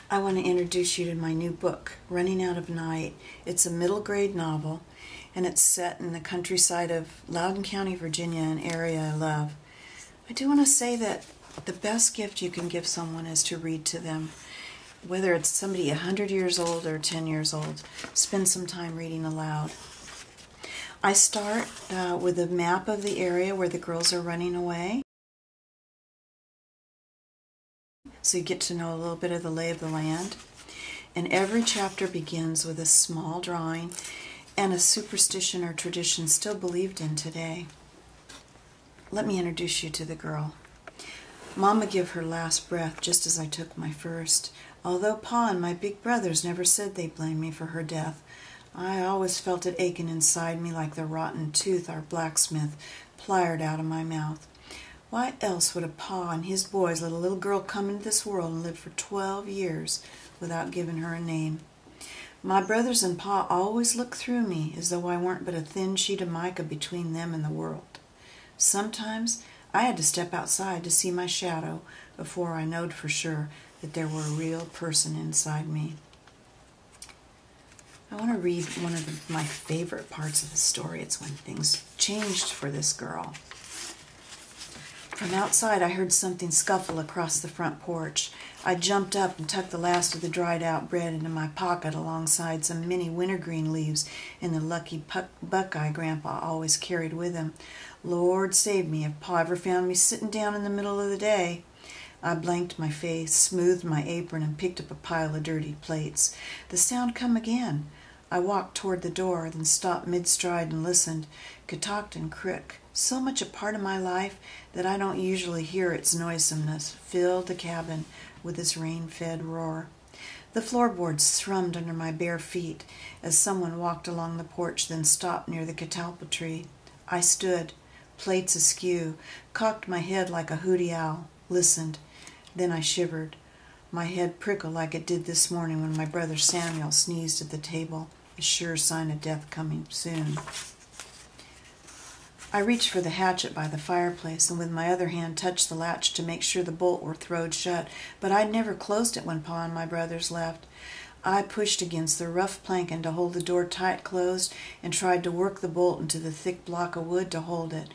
I want to introduce you to my new book, Running Out of Night. It's a middle grade novel, and it's set in the countryside of Loudoun County, Virginia, an area I love. I do want to say that the best gift you can give someone is to read to them. Whether it's somebody 100 years old or 10 years old, spend some time reading aloud. I start with a map of the area where the girls are running away, so you get to know a little bit of the lay of the land. And every chapter begins with a small drawing and a superstition or tradition still believed in today. Let me introduce you to the girl. Mama gave her last breath just as I took my first. Although Pa and my big brothers never said they blamed me for her death, I always felt it aching inside me like the rotten tooth our blacksmith plied out of my mouth. Why else would a Pa and his boys let a little girl come into this world and live for 12 years without giving her a name? My brothers and Pa always looked through me as though I weren't but a thin sheet of mica between them and the world. Sometimes I had to step outside to see my shadow before I knowed for sure that there were a real person inside me. I want to read one of my favorite parts of the story. It's when things changed for this girl. From outside, I heard something scuffle across the front porch. I jumped up and tucked the last of the dried-out bread into my pocket alongside some mini wintergreen leaves and the lucky buckeye Grandpa always carried with him. Lord save me if Pa ever found me sitting down in the middle of the day. I blanked my face, smoothed my apron, and picked up a pile of dirty plates. The sound come again. I walked toward the door, then stopped mid-stride and listened. Catoctin Creek, so much a part of my life that I don't usually hear its noisomeness, filled the cabin with its rain-fed roar. The floorboards thrummed under my bare feet as someone walked along the porch, then stopped near the catalpa tree. I stood, plates askew, cocked my head like a hooty owl, listened. Then I shivered. My head prickled like it did this morning when my brother Samuel sneezed at the table, a sure sign of death coming soon. I reached for the hatchet by the fireplace and with my other hand touched the latch to make sure the bolt were throwed shut, but I'd never closed it when Pa and my brothers left. I pushed against the rough planking to hold the door tight closed and tried to work the bolt into the thick block of wood to hold it.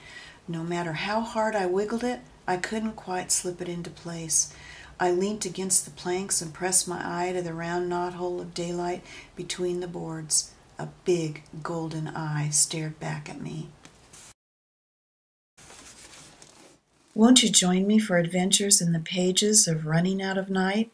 No matter how hard I wiggled it, I couldn't quite slip it into place. I leant against the planks and pressed my eye to the round knothole of daylight between the boards. A big golden eye stared back at me. Won't you join me for adventures in the pages of Running Out of Night?